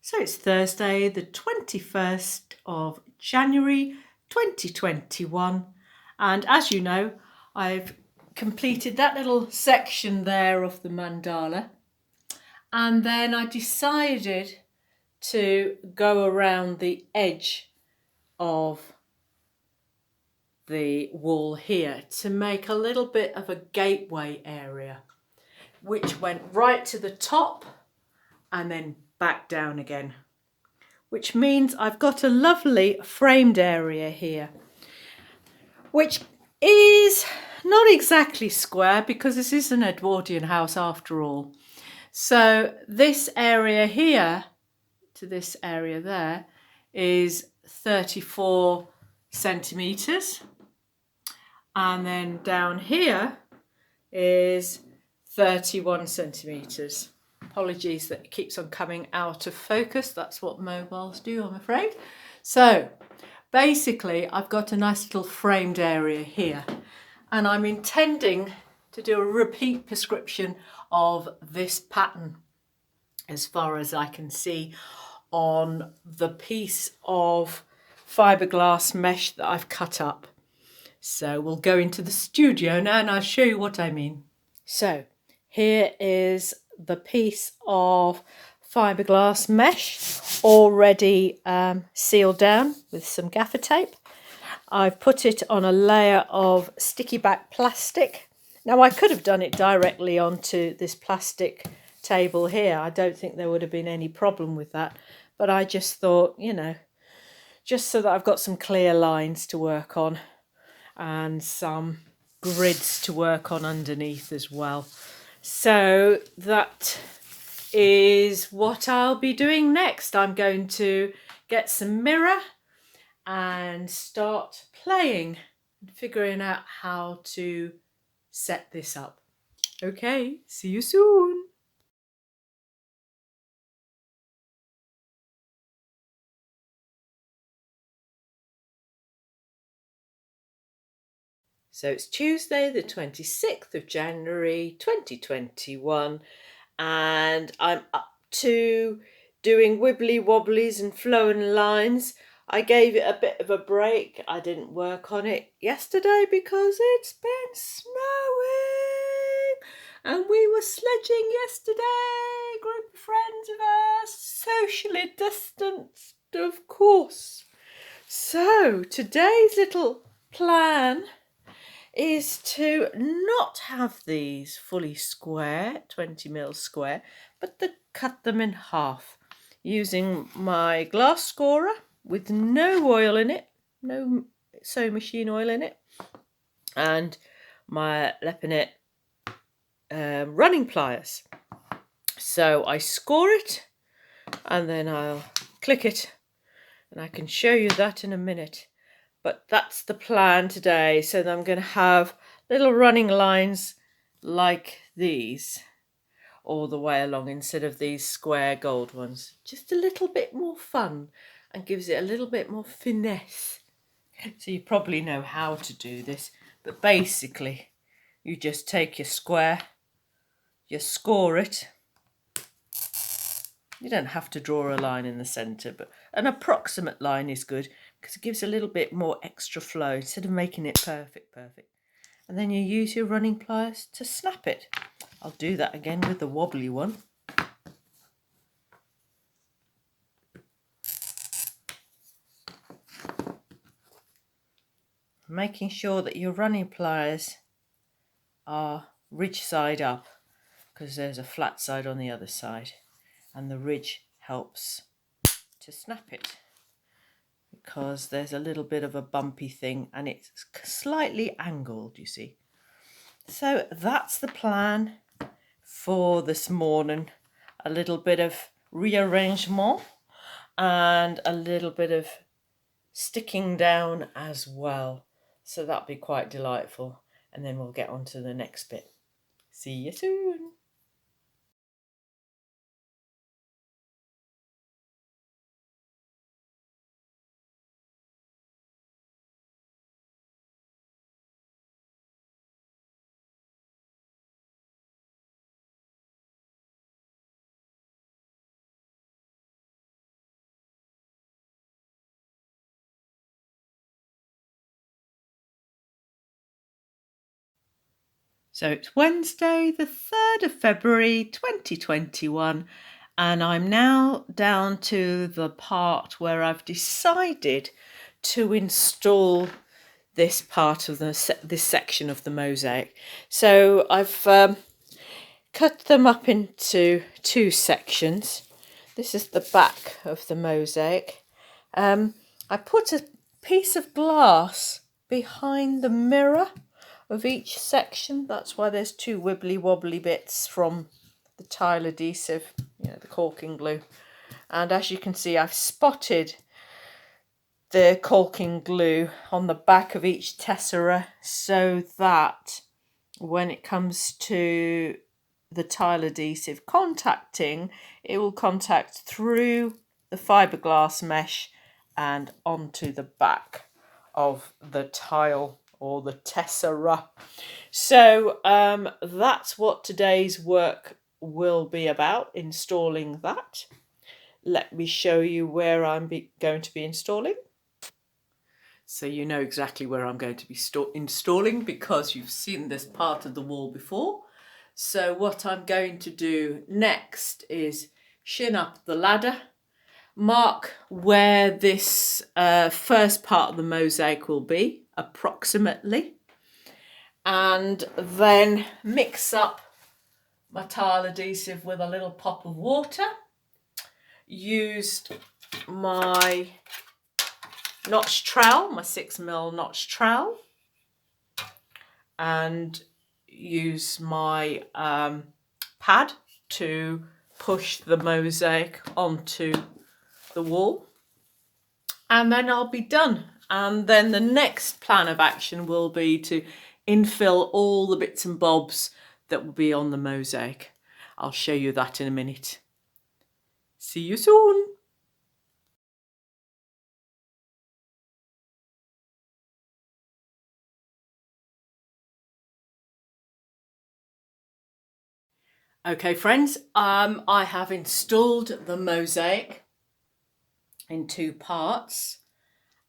So it's Thursday, the 21st of January 2021, and as you know, I've completed that little section there of the mandala, and then I decided to go around the edge of the wall here to make a little bit of a gateway area, which went right to the top and then back down again, which means I've got a lovely framed area here, which is not exactly square because this is an Edwardian house after all. So this area here to this area there is 34 centimetres, and then down here is 31 centimetres. Apologies that it keeps on coming out of focus. That's what mobiles do, I'm afraid. So basically I've got a nice little framed area here, and I'm intending to do a repeat prescription of this pattern as far as I can see on the piece of fiberglass mesh that I've cut up. So we'll go into the studio now and I'll show you what I mean. So here is the piece of fiberglass mesh already sealed down with some gaffer tape. I've put it on a layer of sticky back plastic. Now I could have done it directly onto this plastic table here. I don't think there would have been any problem with that, but I just thought, you know, just so that I've got some clear lines to work on and some grids to work on underneath as well. So that is what I'll be doing next. I'm going to get some mirror and start playing and figuring out how to set this up. Okay, see you soon. So it's Tuesday the 26th of January 2021, and I'm up to doing wibbly wobblies and flowing lines. I gave it a bit of a break. I didn't work on it yesterday because it's been snowing and we were sledging yesterday, group of friends of ours, socially distanced of course. So today's little plan is to not have these fully square, 20mm square, but to cut them in half using my glass scorer with no oil in it, no sewing machine oil in it, and my Lepinette running pliers. So I score it and then I'll click it, and I can show you that in a minute. But that's the plan today. So I'm going to have little running lines like these all the way along instead of these square gold ones. Just a little bit more fun and gives it a little bit more finesse. So you probably know how to do this, but basically you just take your square, you score it. You don't have to draw a line in the centre, but an approximate line is good because it gives a little bit more extra flow instead of making it perfect. And then you use your running pliers to snap it. I'll do that again with the wobbly one. Making sure that your running pliers are ridge side up because there's a flat side on the other side, and the ridge helps to snap it because there's a little bit of a bumpy thing and it's slightly angled, you see. So that's the plan for this morning. A little bit of rearrangement and a little bit of sticking down as well. So that'll be quite delightful. And then we'll get on to the next bit. See you soon. So it's Wednesday the 3rd of February 2021 and I'm now down to the part where I've decided to install this part of this section of the mosaic. So I've cut them up into two sections. This is the back of the mosaic. I put a piece of glass behind the mirror of each section. That's why there's two wibbly wobbly bits from the tile adhesive, the caulking glue. And as you can see, I've spotted the caulking glue on the back of each tessera so that when it comes to the tile adhesive contacting, it will contact through the fiberglass mesh and onto the back of the tile or the tessera. So that's what today's work will be about, installing that. Let me show you where I'm going to be installing. So you know exactly where I'm going to be installing because you've seen this part of the wall before. So what I'm going to do next is shin up the ladder, mark where this first part of the mosaic will be approximately, and then mix up my tile adhesive with a little pop of water. Used my notch trowel, my 6mm notch trowel, and use my pad to push the mosaic onto the wall, and then I'll be done. And then the next plan of action will be to infill all the bits and bobs that will be on the mosaic. I'll show you that in a minute. See you soon. Okay friends, I have installed the mosaic in two parts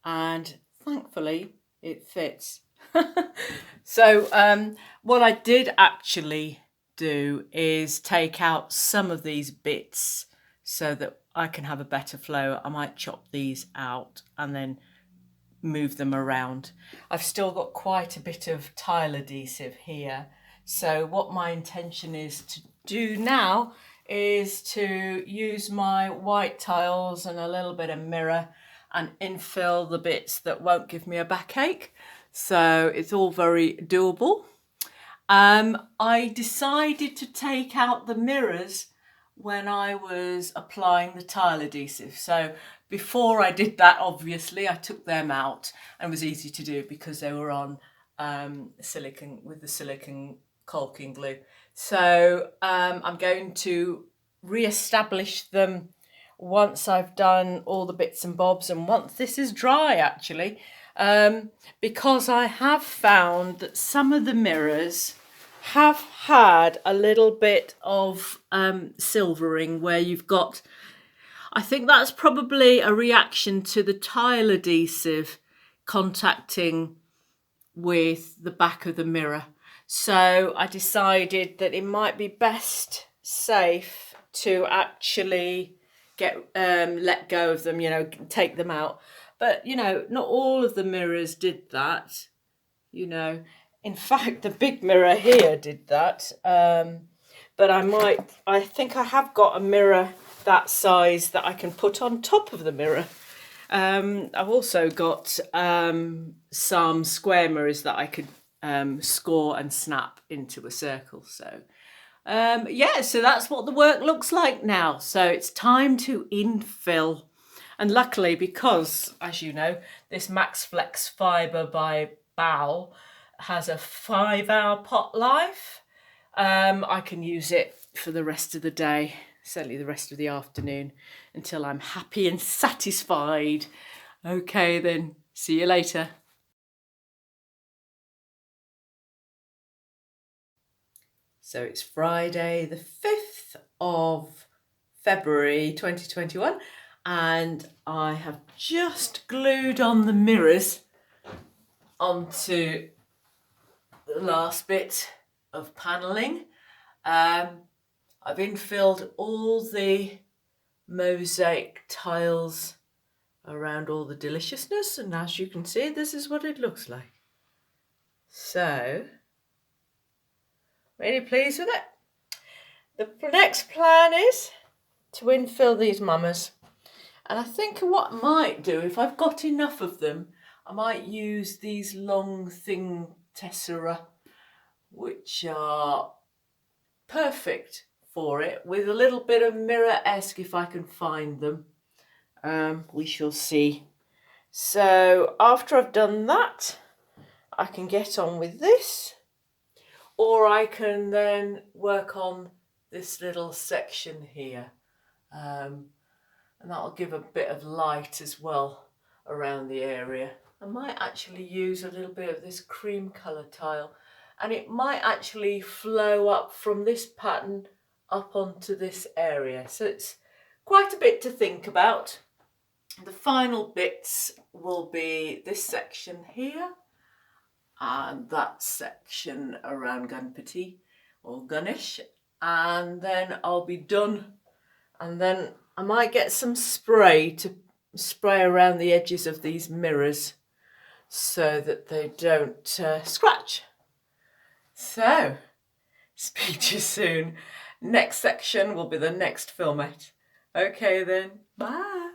and thankfully it fits. So what I did actually do is take out some of these bits so that I can have a better flow. I might chop these out and then move them around. I've still got quite a bit of tile adhesive here. So what my intention is to do now is to use my white tiles and a little bit of mirror and infill the bits that won't give me a backache. So it's all very doable. I decided to take out the mirrors when I was applying the tile adhesive. So before I did that, obviously I took them out, and it was easy to do because they were on silicone with the silicone caulking glue. So I'm going to re-establish them once I've done all the bits and bobs and once this is dry actually, because I have found that some of the mirrors have had a little bit of silvering where you've got, I think that's probably a reaction to the tile adhesive contacting with the back of the mirror. So I decided that it might be best safe to actually get let go of them, take them out. But not all of the mirrors did that, In fact, the big mirror here did that. But I think I have got a mirror that size that I can put on top of the mirror. I've also got some square mirrors that I could score and snap into a circle. So yeah, so that's what the work looks like now. So it's time to infill. And luckily, because as you know, this Max Flex Fibre by Bow has a 5-hour pot life, I can use it for the rest of the day, certainly the rest of the afternoon, until I'm happy and satisfied. Okay then, see you later. So it's Friday the 5th of February 2021 and I have just glued on the mirrors onto the last bit of panelling. I've infilled all the mosaic tiles around all the deliciousness, and as you can see, this is what it looks like. So, really pleased with it. The next plan is to infill these mamas. And I think what I might do, if I've got enough of them, I might use these long, thin tessera, which are perfect for it, with a little bit of mirror-esque if I can find them. We shall see. So after I've done that, I can get on with this, or I can then work on this little section here. And that'll give a bit of light as well around the area. I might actually use a little bit of this cream colour tile, and it might actually flow up from this pattern up onto this area. So it's quite a bit to think about. The final bits will be this section here and that section around Ganpati or Ganesh, and then I'll be done. And then I might get some spray to spray around the edges of these mirrors so that they don't scratch. So, speak to you soon. Next section will be the next filmette. Okay then, bye.